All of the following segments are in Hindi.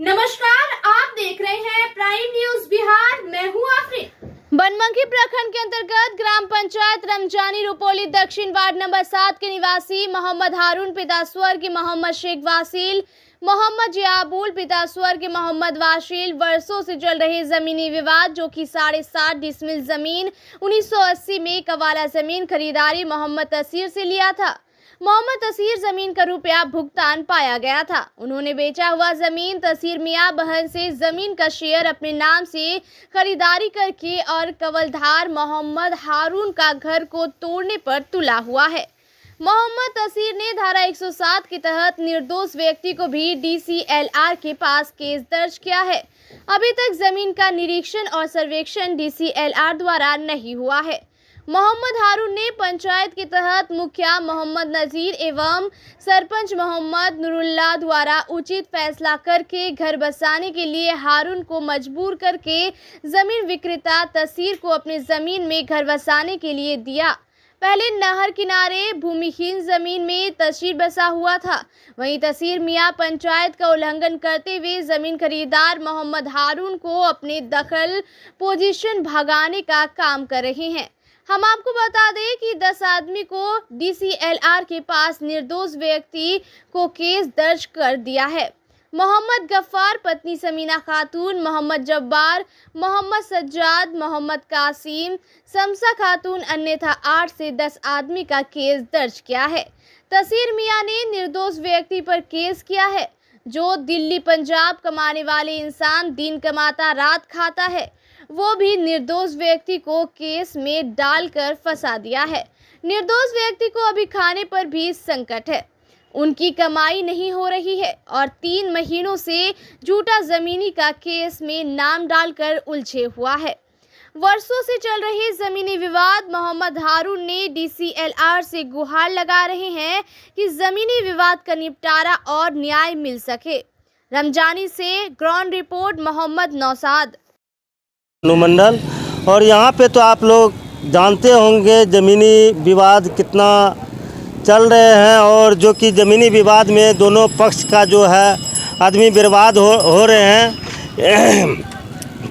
नमस्कार, आप देख रहे हैं प्राइम न्यूज बिहार। मैं हूं आफरीन। बनमनखी प्रखंड के अंतर्गत ग्राम पंचायत रमजानी रुपोली दक्षिण वार्ड नंबर 7 के निवासी मोहम्मद हारून पिता स्वर्गीय मोहम्मद शेख वासील, मोहम्मद जियाबुल पिता स्वर्गीय मोहम्मद वाशील वर्षों से चल रहे जमीनी विवाद जो कि 7.5 डिसमिल जमीन 1980 में कवाला जमीन खरीदारी मोहम्मद तसीर से लिया था। मोहम्मद तसीर जमीन का रुपया भुगतान पाया गया था। उन्होंने बेचा हुआ जमीन तसीर मियां बहन से जमीन का शेयर अपने नाम से खरीदारी करके और कवलधार मोहम्मद हारून का घर को तोड़ने पर तुला हुआ है। मोहम्मद तसीर ने धारा 107 के तहत निर्दोष व्यक्ति को भी DCLR के पास केस दर्ज किया है। अभी तक जमीन का निरीक्षण और सर्वेक्षण DCLR द्वारा नहीं हुआ है। मोहम्मद हारून ने पंचायत के तहत मुखिया मोहम्मद नजीर एवं सरपंच मोहम्मद नूरुल्लाह द्वारा उचित फैसला करके घर बसाने के लिए हारून को मजबूर करके जमीन विक्रेता तसीर को अपनी जमीन में घर बसाने के लिए दिया। पहले नहर किनारे भूमिहीन जमीन में तसीर बसा हुआ था। वहीं तसीर मियां पंचायत का उल्लंघन करते हुए जमीन खरीदार मोहम्मद हारून को अपने दखल पोजीशन भगाने का काम कर रहे हैं। हम आपको बता दें कि 10 आदमी को DCLR के पास निर्दोष व्यक्ति को केस दर्ज कर दिया है। मोहम्मद गफ्फार, पत्नी समीना खातून, मोहम्मद जब्बार, मोहम्मद सज्जाद, मोहम्मद कासिम, शमसा खातून अन्यथा 8 से 10 आदमी का केस दर्ज किया है। तसीर मियां ने निर्दोष व्यक्ति पर केस किया है। जो दिल्ली पंजाब कमाने वाले इंसान दिन कमाता रात खाता है, वो भी निर्दोष व्यक्ति को केस में डालकर फंसा दिया है। निर्दोष व्यक्ति को अभी खाने पर भी संकट है। उनकी कमाई नहीं हो रही है और 3 महीनों से झूठा जमीनी का केस में नाम डालकर उलझे हुआ है। वर्षों से चल रहे जमीनी विवाद मोहम्मद हारून ने DCLR से गुहार लगा रहे हैं कि जमीनी विवाद का निपटारा और न्याय मिल सके। रमजानी से ग्राउंड रिपोर्ट मोहम्मद नौसाद अनुमंडल। और यहाँ पे तो आप लोग जानते होंगे ज़मीनी विवाद कितना चल रहे हैं और जो कि ज़मीनी विवाद में दोनों पक्ष का जो है आदमी बर्बाद हो रहे हैं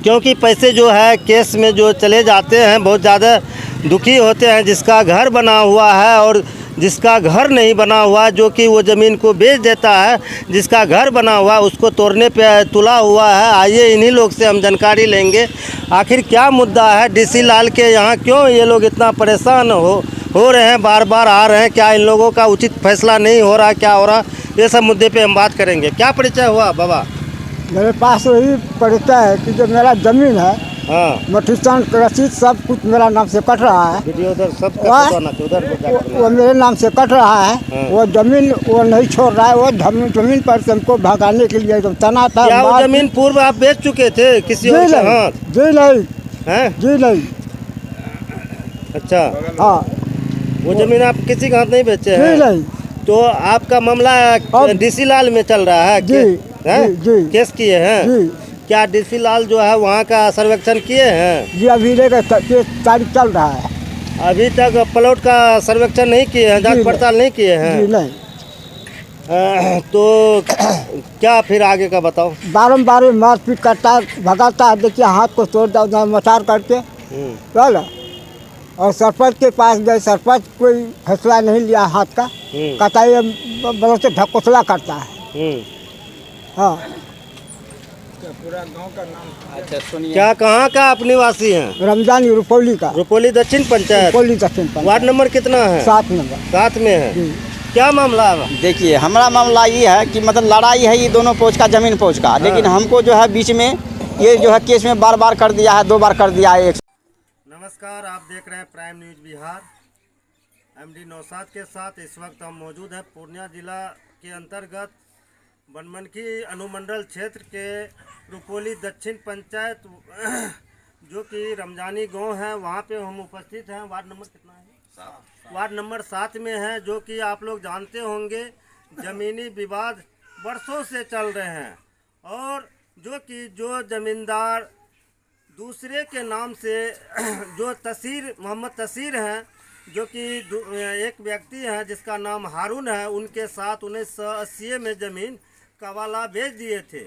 क्योंकि पैसे जो है केस में जो चले जाते हैं बहुत ज़्यादा दुखी होते हैं। जिसका घर बना हुआ है और जिसका घर नहीं बना हुआ जो कि वो ज़मीन को बेच देता है, जिसका घर बना हुआ उसको तोड़ने पे तुला हुआ है। आइए इन्हीं लोग से हम जानकारी लेंगे आखिर क्या मुद्दा है। DC लाल के यहाँ क्यों ये लोग इतना परेशान हो रहे हैं, बार बार आ रहे हैं। क्या इन लोगों का उचित फैसला नहीं हो रहा, क्या हो रहा, ये सब मुद्दे पे हम बात करेंगे। क्या परिचय हुआ बाबा? मेरे पास वही परिचय है कि जो मेरा ज़मीन है, हाँ, मठिस्तान रसीद सब कुछ मेरा नाम से कट रहा है। वीडियो उधर सब वो मेरे नाम से कट रहा है। हाँ। वो ज़मीन वो नहीं छोड़ रहा है। वो ज़मीन पर से हमको भगाने के लिए एकदम तना था। क्या वो ज़मीन पूर्व आप बेच चुके थे किसी और के हाथ? जी नहीं, हैं? जी नहीं। अच्छा, हाँ, वो ज़मीन आप किसी के हाथ नहीं बेचे जी हैं? नहीं। तो आपका मामला DC लाल में चल रहा है? जी, जी। केस किए हैं? जी। क्या DC लाल जो है वहाँ का सर्वेक्षण किए हैं? जी, अभी तारीख चल रहा है। अभी तक प्लॉट का सर्वेक्षण नहीं किए हैं, जांच पड़ताल नहीं किए हैं? जी नहीं। तो क्या फिर आगे का बताओ? बारम्बार मारपीट करता है, भगाता है। देखिए हाथ को तोड़ दिया मसार करके, चलो। और सरपंच के पास गए, सरपंच कोई फैसला नहीं लिया हाथ का। कहता है ये बलों से ढकोसला करता है। हाँ, पूरा गांव का नाम। अच्छा सुनिए, क्या कहाँ का आप निवासी हैं? रमजानी रुपोली का। रुपोली दक्षिण पंचायत, रुपोली दक्षिण पंचायत। वार्ड नंबर कितना है? 7 नंबर। 7 में है। क्या मामला है? देखिए हमारा मामला ये है कि मतलब लड़ाई है ये दोनों पक्ष का, जमीन पक्ष का। लेकिन हमको जो है बीच में ये जो है केस में बार बार कर दिया है, 2 बार कर दिया है। नमस्कार, आप देख रहे हैं prime news Bihar. MD Naushad के साथ इस वक्त हम मौजूद हैं पूर्णिया जिला के अंतर्गत बनमनखी अनुमंडल क्षेत्र के रुपोली दक्षिण पंचायत जो कि रमजानी गांव है, वहां पे हम उपस्थित हैं। वार्ड नंबर कितना है? वार्ड नंबर 7 में है। जो कि आप लोग जानते होंगे ज़मीनी विवाद वर्षों से चल रहे हैं और जो ज़मींदार दूसरे के नाम से जो मोहम्मद तसीर हैं, जो कि एक व्यक्ति हैं जिसका नाम हारून है, उनके साथ 1980 में ज़मीन कवाला बेच दिए थे।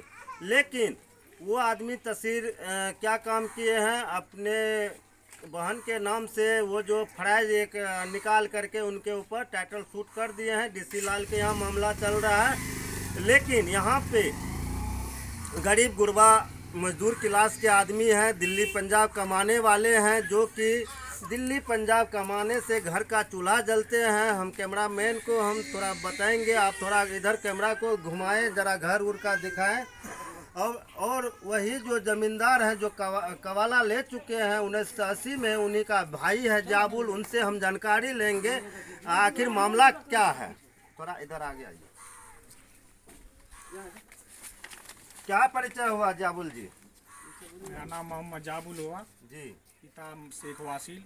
लेकिन वो आदमी तहसील क्या काम किए हैं, अपने बहन के नाम से वो जो फराइज एक निकाल करके उनके ऊपर टाइटल शूट कर दिए हैं। डीसी लाल के यहाँ मामला चल रहा है। लेकिन यहाँ पे गरीब गुरबा मजदूर क्लास के आदमी हैं, दिल्ली पंजाब कमाने वाले हैं, जो कि दिल्ली पंजाब कमाने से घर का चूल्हा जलते हैं। हम कैमरामैन को हम थोड़ा बताएंगे, आप थोड़ा इधर कैमरा को घुमाएं, ज़रा घर उर का दिखाएं। और वही जो ज़मींदार हैं जो कवाला ले चुके हैं 1980 में, उन्हीं का भाई है जाबुल, उनसे हम जानकारी लेंगे आखिर मामला क्या है। थोड़ा इधर आगे आइए। क्या परिचय हुआ जाबुल जी? मेरा नाम मोहम्मद जाबुल हुआ जी। पिता शेख वासिल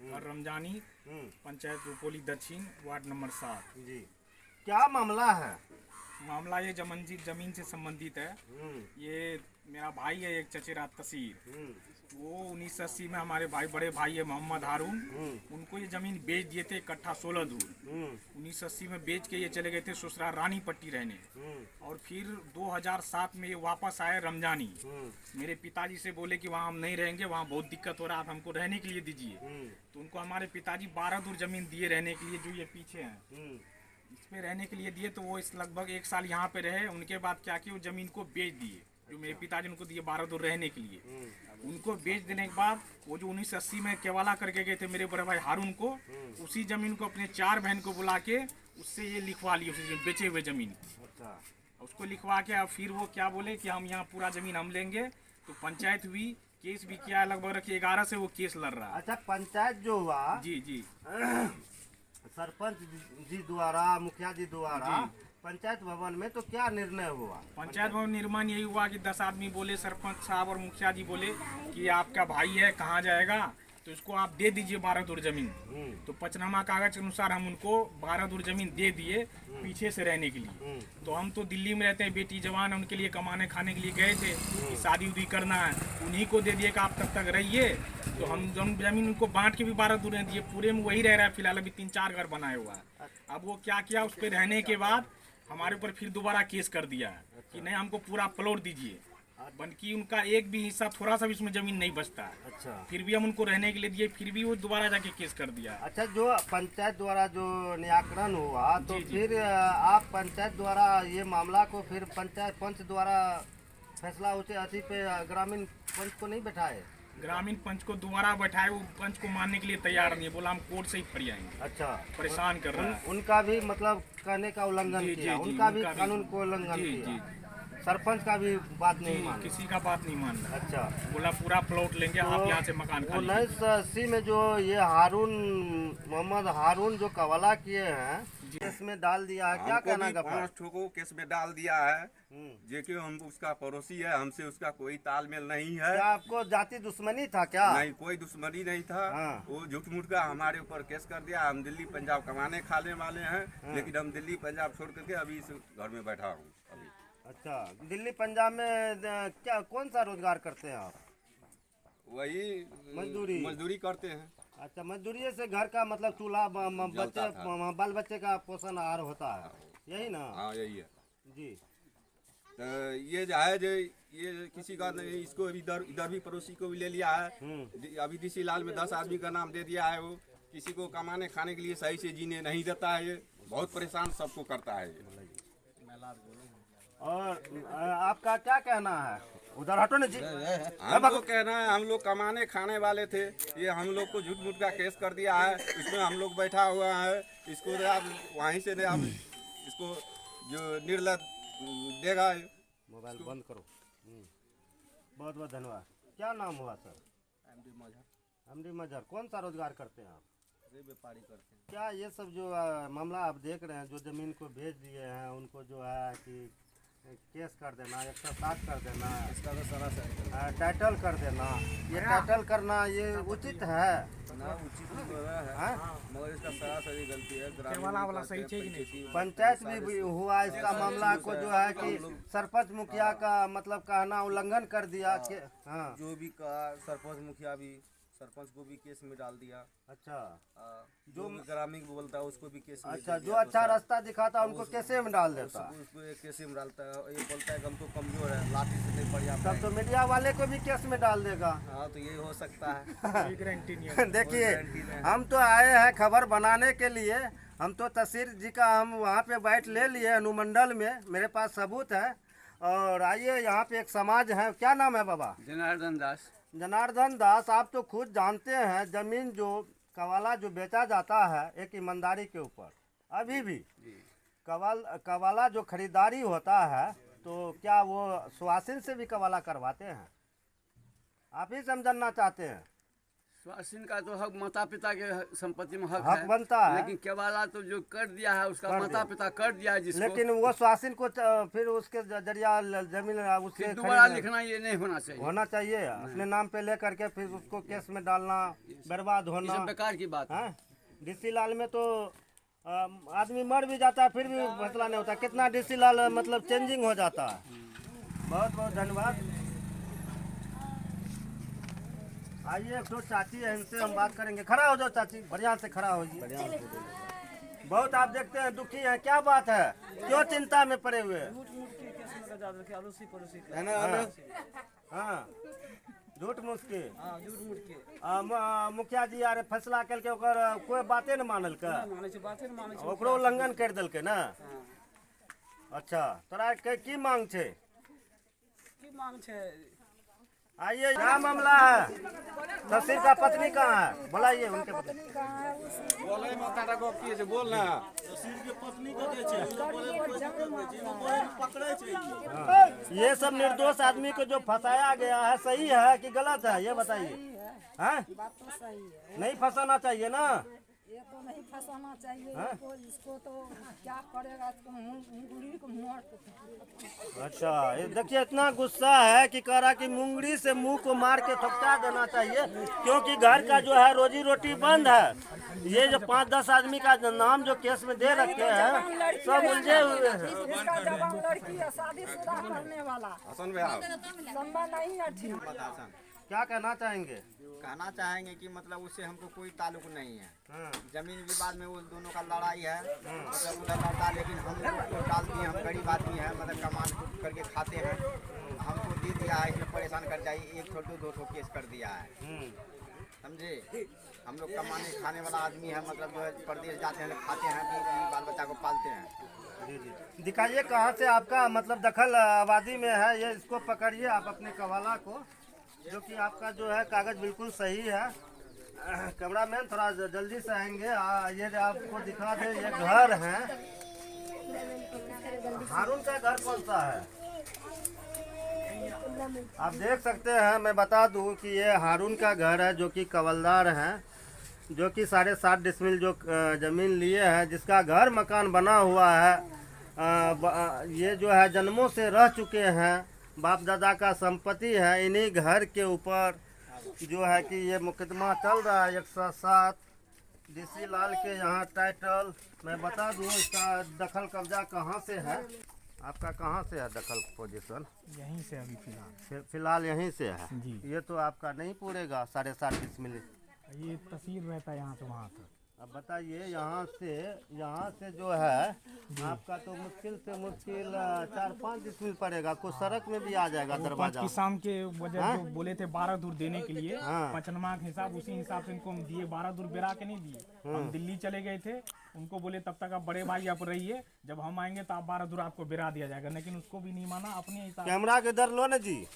और रमजानी, पंचायत रुपोली दक्षिण, वार्ड नंबर 7 जी। क्या मामला है? मामला ये जमीन से संबंधित है। ये मेरा भाई है एक चचेरा तसीर, वो 1980 में हमारे बड़े भाई है मोहम्मद हारून, उनको ये जमीन बेच दिए थे इकट्ठा 16 धूर। 1980 में बेच के ये चले गए थे ससुराल रानी पट्टी रहने, और फिर 2007 में ये वापस आए रमजानी। मेरे पिताजी से बोले कि वहाँ हम नहीं रहेंगे, वहाँ बहुत दिक्कत हो रहा है, आप हमको रहने के लिए दीजिए। तो उनको हमारे पिताजी 12 धूर जमीन दिए रहने के लिए, जो ये पीछे हैं इस पे रहने के लिए दिए। तो वो इस लगभग 1 साल यहाँ पे रहे। उनके बाद क्या किया, वो जमीन को बेच दिए, जो मेरे पिताजी उनको दिए 12 धूर रहने के लिए। उनको बेच देने के बाद वो जो 1980 में केवाला करके गए थे मेरे बड़े भाई हारून को, उसी जमीन को अपने 4 बहन को बुला के उससे ये लिखवा लिए, उसी बेचे हुए जमीन उसको लिखवा के। अब फिर वो क्या बोले कि हम यहाँ पूरा जमीन हम लेंगे। तो पंचायत हुई, केस भी किया, लगभग रखिए 11 से वो केस लड़ रहा है। अच्छा, पंचायत जो हुआ जी सरपंच जी द्वारा, मुखिया जी द्वारा पंचायत भवन में, तो क्या निर्णय हुआ? पंचायत भवन निर्माण यही हुआ कि 10 आदमी बोले, सरपंच साहब और मुखिया जी बोले कि आपका भाई है, कहाँ जाएगा, तो इसको आप दे दीजिए 12 धूर जमीन। तो पंचनामा कागज के अनुसार हम उनको 12 धूर जमीन दे दिए पीछे से रहने के लिए। तो हम तो दिल्ली में रहते हैं, बेटी जवान, उनके लिए कमाने खाने के लिए गए थे कि शादी उदी करना है, उन्हीं को दे दिए कि आप तब तक रहिए। तो हम जमीन उनको बांट के भी 12 धूर दिए, पूरे में वही रह रहा है फिलहाल। अभी 3-4 घर बनाए हुआ है। अब वो क्या किया, उस पर रहने के बाद हमारे ऊपर फिर दोबारा केस कर दिया है कि नहीं हमको पूरा प्लॉट दीजिए, बनकी उनका एक भी हिस्सा थोड़ा सा भी इसमें जमीन नहीं बचता है। अच्छा, फिर भी हम उनको रहने के लिए दिए, फिर भी वो दोबारा जाके केस कर दिया। अच्छा, जो पंचायत द्वारा जो निराकरण हुआ, तो फिर आप पंचायत द्वारा ये मामला को फिर पंचायत पंच द्वारा फैसला उसे अति पे ग्रामीण पंच को नहीं बैठाए? ग्रामीण पंच को दोबारा बैठाए, वो पंच को मानने के लिए तैयार नहीं है, बोला हम कोर्ट से ही फर आएंगे। अच्छा, परेशान कर रहा है। उनका भी मतलब कहने का उल्लंघन किया, उनका भी कानून को उल्लंघन किया, सरपंच का भी बात नहीं माना, किसी का बात नहीं मान रहा। अच्छा, बोला पूरा प्लॉट लेंगे, आप यहाँ से मकान खाली। 1980 में जो ये मोहम्मद हारून जो कवाला किए हैं, केस में डाल दिया है, क्या कहना का? 5 ठोको केस में डाल दिया है, जो कि हम उसका पड़ोसी है, हमसे उसका कोई तालमेल नहीं है। क्या आपको जाति दुश्मनी था क्या? नहीं, कोई दुश्मनी नहीं था। वो झूठ मूठ का हमारे ऊपर केस कर दिया। हम दिल्ली पंजाब कमाने खाने वाले हैं, लेकिन हम दिल्ली पंजाब छोड़ करके अभी इस घर में बैठा हूँ अभी। अच्छा, दिल्ली पंजाब में क्या कौन सा रोजगार करते हैं आप? वही मजदूरी करते हैं। अच्छा, मजदूरी से घर का मतलब चूल्हा बच्चे बाल बच्चे का पोषण आहार होता है, यही ना? हाँ, यही है जी। तो ये जो है, जो ये किसी का नहीं, इसको इधर भी पड़ोसी को भी ले लिया है। अभी डीसी लाल में 10 आदमी का नाम दे दिया है। वो किसी को कमाने खाने के लिए सही से जीने नहीं देता है। ये बहुत परेशान सबको करता है ये। और आपका क्या कहना है? उधर हटो ना जी। हमको कहना है, हम लोग कमाने खाने वाले थे, ये हम लोग को झूठ मूठ का केस कर दिया है। इसमें हम लोग बैठा हुआ है, इसको आप वहीं से आप इसको जो निर्लज देगा। मोबाइल बंद करो। बहुत बहुत धन्यवाद। क्या नाम हुआ सर? एमडी मजहर। कौन सा रोजगार करते हैं आप? व्यापारी करते हैं। क्या ये सब जो मामला आप देख रहे हैं, जो जमीन को बेच दिए हैं, उनको जो है कि केस कर देना, 107 कर देना, इसका तो सरासरी टाइटल कर देना, ये टाइटल करना ये उचित है ना? उचित है, मगर इसका सरासरी गलती है। वाला सही है कि नहीं? पंचायत भी हुआ इसका मामला को जो है कि सरपंच मुखिया का मतलब कहना उल्लंघन कर दिया कि हाँ, जो भी कहा सरपंच मुखिया भी सरपंच को भी केस में डाल दिया। अच्छा, जो भी ग्रामीण बोलता है उसको भी केस में अच्छा, दे जो दिया। अच्छा रास्ता दिखाता उनको कैसे में डाल देता। उसको एक केस में डालता है, ये बोलता है कि हम तो कमजोर है, लाठी से नहीं पड़ जाता तब है। तो मीडिया वाले को भी केस में डाल देगा। हाँ, तो यही हो सकता है। कोई गारंटी नहीं है। देखिए, गारंटी नहीं है। हम तो आए हैं खबर बनाने के लिए। हम तो तहसील जी का हम वहाँ पे बैठ ले लिए अनुमंडल में, मेरे पास सबूत है। और आइए, यहाँ पे एक समाज है, क्या नाम है बाबा? जनार्दन दास। जनार्दन दास, आप तो खुद जानते हैं जमीन जो कवाला जो बेचा जाता है एक ईमानदारी के ऊपर, अभी भी कवाला जो खरीदारी होता है तो क्या वो सुहासिन से भी कवाला करवाते हैं? आप ही समझना चाहते हैं। स्वासिन का तो हक माता पिता के संपत्ति में हक हक है, बनता है। लेकिन केवाला तो जो कर दिया है उसका कर माता दिया। पिता कर दिया है जिसको, लेकिन वो सुहासिन को फिर उसके जरिया जमीन उसके फिर दोबारा खरीदने- लिखना ये नहीं होना चाहिए। होना चाहिए अपने नाम पे ले करके फिर उसको केस में डालना, बर्बाद ये होना सब बेकार की बात है। है। डीसी लाल में तो आदमी मर भी जाता है फिर भी फैसला नहीं होता। कितना डीसी लाल मतलब चेंजिंग हो जाता है। बहुत बहुत धन्यवाद। आइए, एक तो चाची है, इनसे हम बात करेंगे। खड़ा हो जाओ चाची, बढ़िया से खड़ा हो जाइए। बहुत आप देखते हैं दुखी हैं, क्या बात है, क्यों चिंता में पड़े हुए हैं? है ना? हाँ, झूठ मुस्की मुखिया जी यार फैसला कल के ओकर कोई बाते न मानल का, ओकरो उल्लंघन कर दिल के ना। अच्छा, तोरा की मांग छे? आइए, क्या मामला है? तहसील का पत्नी कहाँ है? बुलाइए उनके पत्नी। बोले माता का गप किए बोल ना। ये सब निर्दोष आदमी को जो फंसाया गया है सही है कि गलत है, ये बताइए। हैं? बात तो सही है, नहीं फंसाना चाहिए ना। ये तो नहीं फंसाना चाहिए। हाँ? इसको तो क्या करेगा, इसको मुंगली को मोड़। अच्छा, ये देखिए इतना गुस्सा है कि कह रहा कि मुंगरी से मुंह को मार के थपका देना चाहिए, क्योंकि घर का जो है रोजी रोटी बंद है। ये जो 5-10 आदमी का नाम जो केस में दे रखे हैं सब उलझे हुए हैं। इसका जवान लड़की है, शादीशुदा करने वाला, हसन भैया, संबंध नहीं है ठीक। क्या कहना चाहेंगे? कहना चाहेंगे कि मतलब उससे हमको कोई ताल्लुक नहीं है। हाँ, जमीन विवाद में वो दोनों का लड़ाई है, मतलब उधर लड़ता, लेकिन हम लोग को डाल दिए। हम गरीब आदमी हैं, मतलब कमान करके खाते हैं, हमको दे दिया है, इसमें परेशान कर जाइए। 1 ठो 2 केस कर दिया है, समझे। हम लोग कमाने खाने वाला आदमी है, मतलब जो है प्रदेश जाते हैं, खाते हैं, बीवी बाल बच्चा को पालते हैं। जी जी, दिखाइए कहाँ से आपका मतलब दखल आबादी में है। ये इसको पकड़िए आप अपने कवाला को, जो कि आपका जो है कागज बिल्कुल सही है। कैमरामैन थोड़ा जल्दी से आएंगे। ये आपको दिखा दे, ये घर है। हारून का घर कौन सा है? आप देख सकते हैं, मैं बता दूं कि ये हारून का घर है, जो कि कवलदार हैं, जो कि 7.5 डिसमिल जो ज़मीन लिए हैं, जिसका घर मकान बना हुआ है। ये जो है जन्मों से रह चुके हैं, बाप दादा का संपत्ति है। इन्हीं घर के ऊपर जो है कि ये मुकदमा चल रहा है 107 डीसी लाल के यहाँ टाइटल। मैं बता दूं इसका दखल कब्जा कहाँ से है। आपका कहाँ से है दखल पोजीशन? यहीं से अभी फिलहाल फिलहाल यहीं से है जी। ये तो आपका नहीं पूरेगा 7.5 डिसमिल। ये तहसील रहता है यहाँ से वहाँ तक। अब बताइए, यहाँ से जो है आपका तो मुश्किल से मुश्किल 4-5 डिसमिल पड़ेगा। कुछ सड़क में भी आ जाएगा वो दरवाजा। किसान के वजह जो बोले थे 12 दूर देने के लिए, हाँ। पंचनमा के हिसाब, उसी हिसाब से इनको हम दिए। 12 दूर बेरा के नहीं दिए। हम दिल्ली चले गए थे, उनको बोले तब तक आप बड़े भाई आप रहिए, जब हम आएंगे तो आप 12 दूर आपको बेरा दिया जाएगा, लेकिन उसको भी नहीं माना। अपने हिसाब कैमरा के इधर लो ना जी।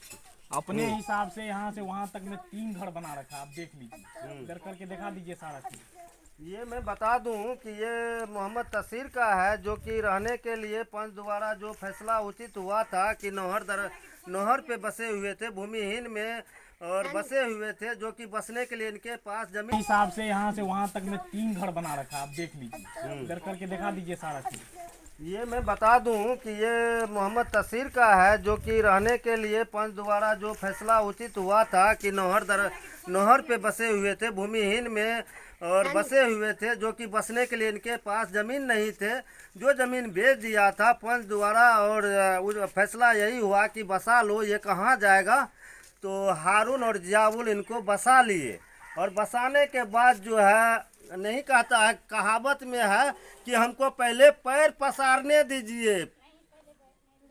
अपने हिसाब से यहाँ से वहाँ तक में 3 घर बना रखा, आप देख लीजिए। इधर करके दिखा दीजिए सारा चीज। ये मैं बता दूं कि ये मोहम्मद तसीर का है, जो कि रहने के लिए पंच द्वारा जो फैसला उचित हुआ था कि नहर पे बसे हुए थे, भूमिहीन में और बसे हुए थे, जो कि बसने के लिए इनके पास जमीन हिसाब से यहाँ से वहाँ तक में 3 घर बना रखा, आप देख लीजिए। इधर करके दिखा दीजिए सारा चीज। ये मैं बता दूं कि ये मोहम्मद तसीर का है, जो कि रहने के लिए पंच द्वारा जो फैसला उचित हुआ था कि नहर पे बसे हुए थे, भूमिहीन में और बसे हुए थे, जो कि बसने के लिए इनके पास ज़मीन नहीं थे, जो ज़मीन बेच दिया था पंच द्वारा। और फैसला यही हुआ कि बसा लो, ये कहाँ जाएगा। तो हारून और जियाउल इनको बसा लिए और बसाने के बाद जो है नहीं कहता है, कहावत में है कि हमको पहले पैर पसारने दीजिए,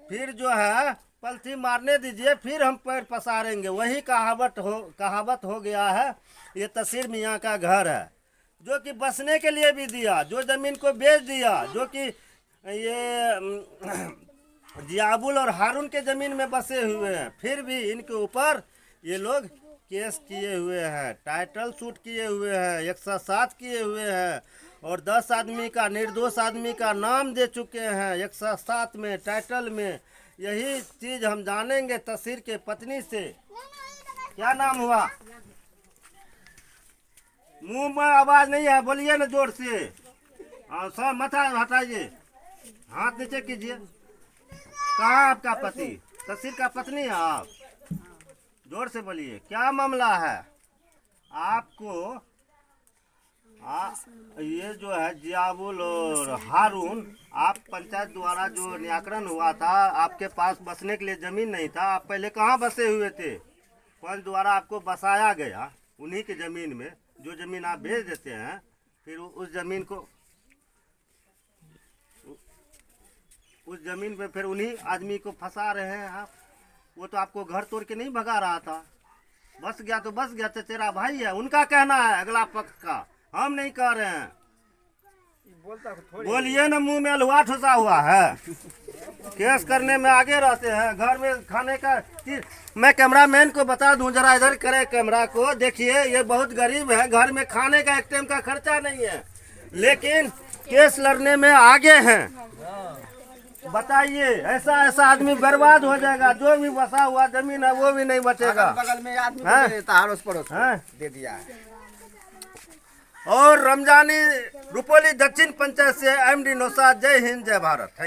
फिर जो है पलथी मारने दीजिए, फिर हम पैर पसारेंगे। वही कहावत हो गया है। ये तसीर मियाँ का घर है, जो कि बसने के लिए भी दिया, जो ज़मीन को बेच दिया, जो कि ये जियाबुल और हारून के ज़मीन में बसे हुए हैं, फिर भी इनके ऊपर ये लोग केस किए हुए हैं, टाइटल सूट किए हुए हैं, 107 किए हुए हैं और 10 आदमी का, निर्दोष आदमी का नाम दे चुके हैं 107 में, टाइटल में। यही चीज़ हम जानेंगे तसीर के पत्नी से। क्या नाम हुआ? मुंह में आवाज़ नहीं है, बोलिए ना जोर से। हाँ सर, माथा हटाइए, हाथ नीचे कीजिए। कहाँ आपका पति? तसीर का पत्नी है आप? जोर से बोलिए, क्या मामला है आपको? ये जो है जियाबुल और हारून, आप पंचायत द्वारा जो निराकरण हुआ था, आपके पास बसने के लिए ज़मीन नहीं था, आप पहले कहाँ बसे हुए थे? पंच द्वारा आपको बसाया गया उन्हीं की ज़मीन में। जो ज़मीन आप भेज देते हैं, फिर उस ज़मीन को, उस ज़मीन पे फिर उन्हीं आदमी को फंसा रहे हैं आप। वो तो आपको घर तोड़ के नहीं भगा रहा था, बस गया तो बस गया, तेरा भाई है, उनका कहना है, अगला पक्ष का, हम नहीं कह रहे हैं। बोलिए ना, मुंह में अलुआ ठुसा हुआ है, केस करने में आगे रहते हैं। घर में खाने का चीज, मैं कैमरामैन को बता दूं, जरा इधर करे कैमरा को, देखिए ये बहुत गरीब है, घर में खाने का एक टाइम का खर्चा नहीं है, लेकिन केस लड़ने में आगे हैं। बताइए, ऐसा ऐसा आदमी बर्बाद हो जाएगा, जो भी बसा हुआ जमीन है वो भी नहीं बचेगा। बगल में आदमी को दे देता है, अड़ोस पड़ोस को दे दिया है। और रमजानी रुपोली दक्षिण पंचायत से MD नौशाद। जय हिंद, जय भारत।